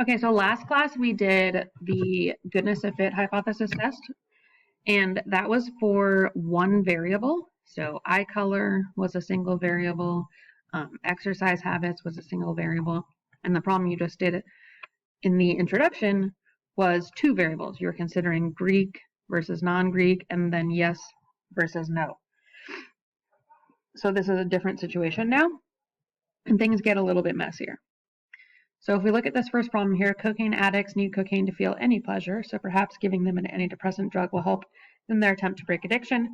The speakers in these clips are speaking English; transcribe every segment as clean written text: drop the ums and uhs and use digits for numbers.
Okay, so last class we did the goodness of fit hypothesis test, and that was for one variable. So eye color was a single variable, exercise habits was a single variable, and the problem you just did in the introduction was two variables. You were considering Greek versus non-Greek, and then yes versus no. So this is a different situation now, and things get a little bit messier. So if we look at this first problem here, cocaine addicts need cocaine to feel any pleasure, so perhaps giving them an antidepressant drug will help in their attempt to break addiction.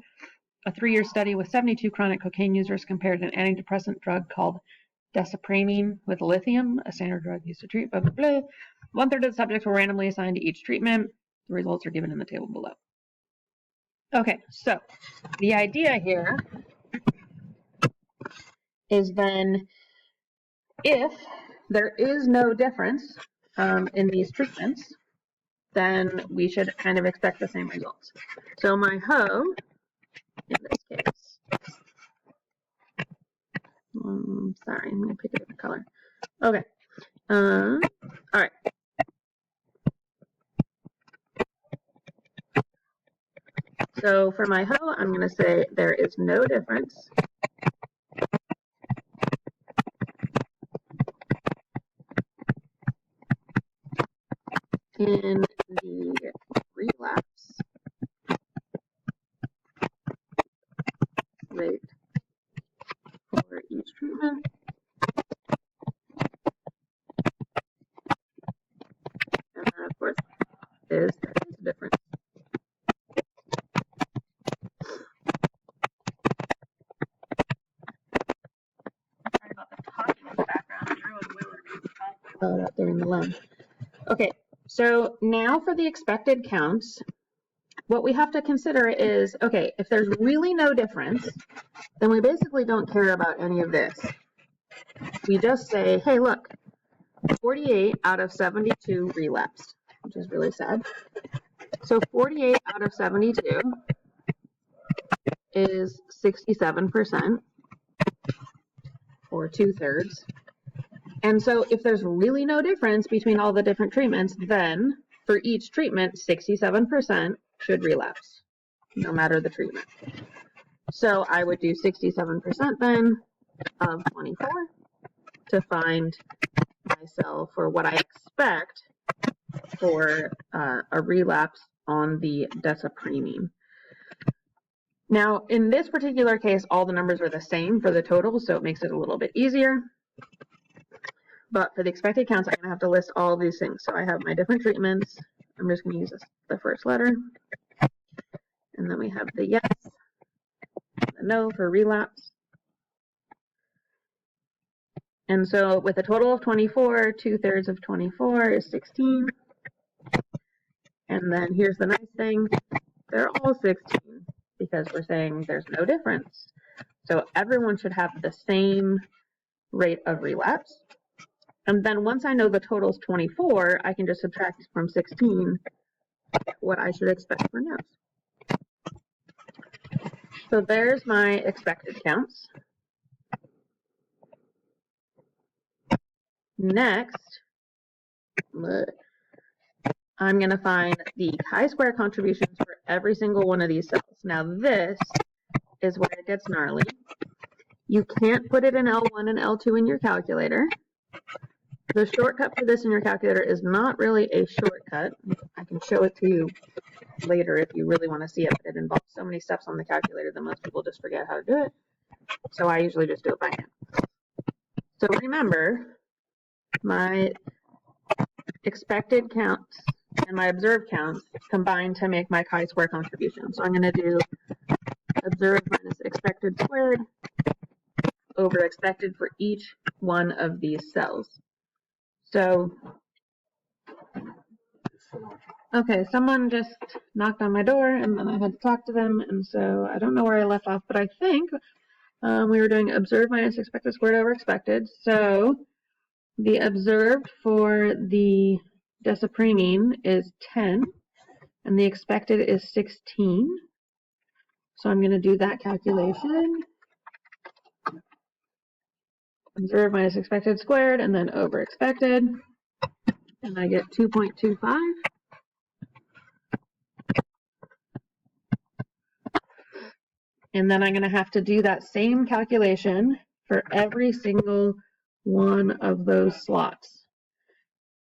A 3-year study with 72 chronic cocaine users compared an antidepressant drug called desipramine with lithium, a standard drug used to treat blah, blah, blah. 1/3 of the subjects were randomly assigned to each treatment. The results are given in the table below. Okay, so the idea here is then if there is no difference in these treatments, then we should kind of expect the same results. So my hoe, in this case, sorry, I'm going to pick a different color. Okay, all right. So for my hoe, I'm going to say there is no difference in the relapse rate for each treatment. And then, of course, there is a difference. Sorry about the talking in the background. Everyone will out there in the lounge. Okay, so now for the expected counts, what we have to consider is, okay, if there's really no difference, then we basically don't care about any of this. We just say, hey, look, 48 out of 72 relapsed, which is really sad. So 48 out of 72 is 67%, or 2/3. And so if there's really no difference between all the different treatments, then for each treatment, 67% should relapse, no matter the treatment. So I would do 67% then of 24 to find myself for what I expect for a relapse on the desipramine. Now, in this particular case, all the numbers are the same for the total, so it makes it a little bit easier. But for the expected counts, I'm going to have to list all of these things. So I have my different treatments. I'm just going to use the first letter. And then we have the yes, the no for relapse. And so with a total of 24, 2/3 of 24 is 16. And then here's the nice thing. They're all 16 because we're saying there's no difference. So everyone should have the same rate of relapse. And then once I know the total is 24, I can just subtract from 16 what I should expect for no's. So there's my expected counts. Next, I'm going to find the chi-square contributions for every single one of these cells. Now this is where it gets gnarly. You can't put it in L1 and L2 in your calculator. The shortcut for this in your calculator is not really a shortcut. I can show it to you later if you really want to see it. It involves so many steps on the calculator that most people just forget how to do it. So I usually just do it by hand. So remember, my expected counts and my observed counts combine to make my chi-square contribution. So I'm going to do observed minus expected squared over expected for each one of these cells. So, okay, someone just knocked on my door and then I had to talk to them, and so I don't know where I left off, but I think we were doing observed minus expected squared over expected. So the observed for the desipramine is 10, and the expected is 16. So I'm going to do that calculation. Observed minus expected squared, and then over expected. and I get 2.25. And then I'm going to have to do that same calculation for every single one of those slots.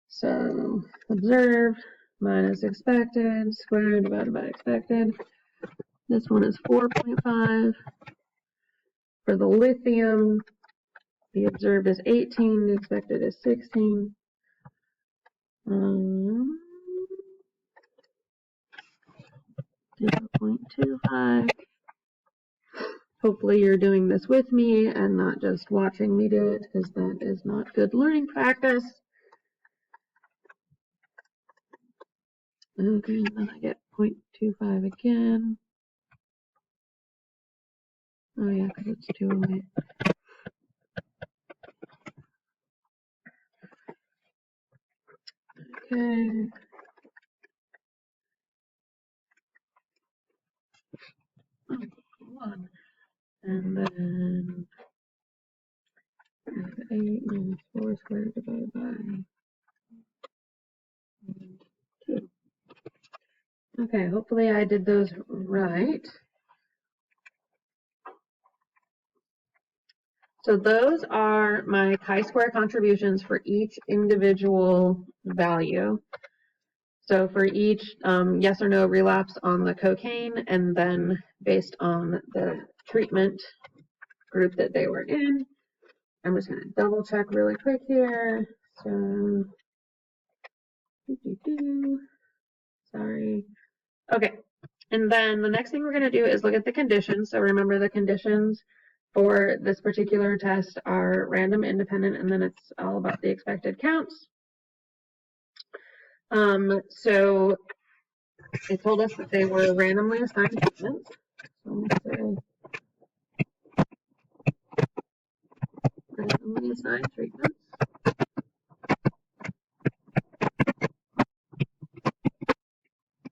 So observed minus expected squared divided by expected. This one is 4.5. For the lithium, the observed is 18, the expected is 16. 0.25. Hopefully you're doing this with me and not just watching me do it, because that is not good learning practice. Okay, and then I get 0.25 again. Oh yeah, because it's 208. Okay. Oh, 1. And then 8 minus 4 squared divided by 2. Okay, hopefully I did those right. So those are my chi-square contributions for each individual value. So for each yes or no relapse on the cocaine, and then based on the treatment group that they were in, I'm just going to double check really quick here. So, sorry. Okay, and then the next thing we're going to do is look at the conditions. So remember, the conditions for this particular test are random, independent, and then it's all about the expected counts. So it told us that they were randomly assigned treatments. So I'm going to say randomly assigned treatments.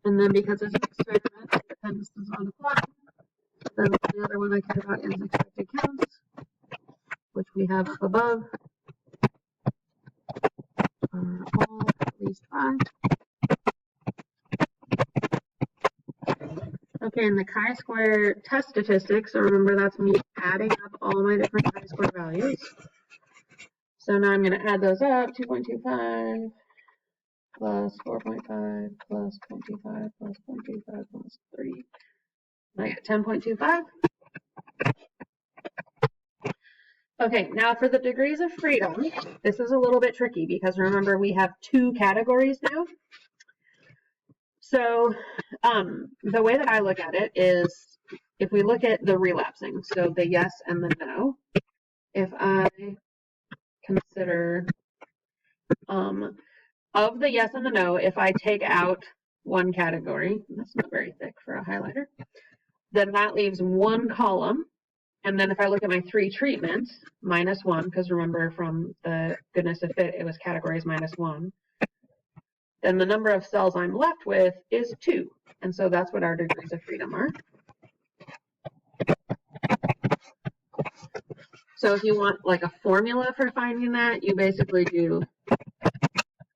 And then because it's an experiment, dependence does not apply. Then the other one I care about is expected counts, which we have up above. Are all at least 5. Okay, and the chi-square test statistics, so remember that's me adding up all my different chi-square values. So now I'm going to add those up, 2.25 plus 4.5 plus 0.25 plus 0.25 plus 3. I got 10.25. Okay, now for the degrees of freedom, this is a little bit tricky because remember we have 2 categories now. So the way that I look at it is if we look at the relapsing, so the yes and the no, if I consider of the yes and the no, if I take out one category, that's not very thick for a highlighter, then that leaves one column. And then if I look at my 3 treatments, -1, because remember from the goodness of fit, it was categories -1, then the number of cells I'm left with is 2. And so that's what our degrees of freedom are. So if you want like a formula for finding that, you basically do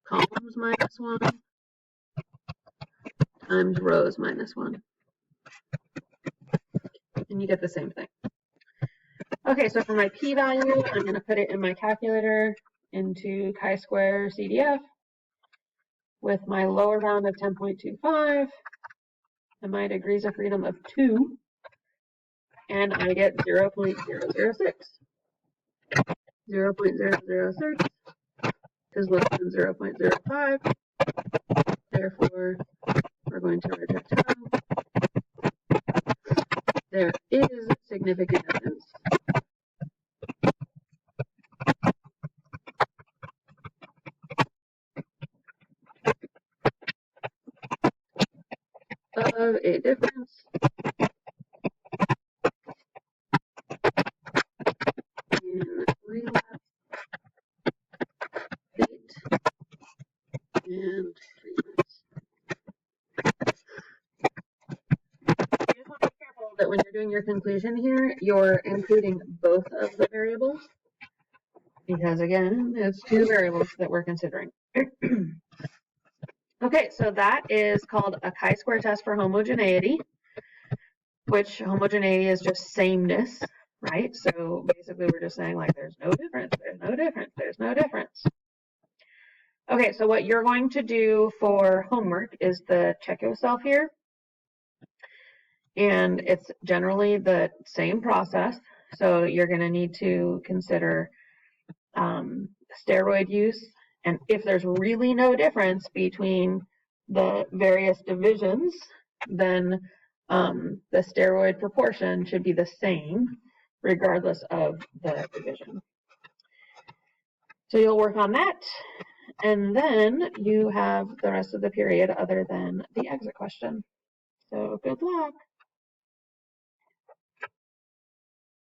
columns -1 times rows -1. And you get the same thing. Okay, so for my p-value, I'm going to put it in my calculator into chi-square CDF with my lower bound of 10.25 and my degrees of freedom of 2, and I get 0.006. 0.006 is less than 0.05. Therefore, we're going to reject home. There is significant evidence of a difference in relapse rate and treatments. You just want to be careful that when you're doing your conclusion here, you're including both of the variables, because again, it's 2 variables that we're considering. Okay, so that is called a chi-square test for homogeneity, which homogeneity is just sameness, right? So basically we're just saying like there's no difference, there's no difference, there's no difference. Okay, so what you're going to do for homework is to check yourself here. And it's generally the same process. So you're going to need to consider steroid use. And if there's really no difference between the various divisions, then the steroid proportion should be the same regardless of the division. So you'll work on that, and then you have the rest of the period other than the exit question. So good luck.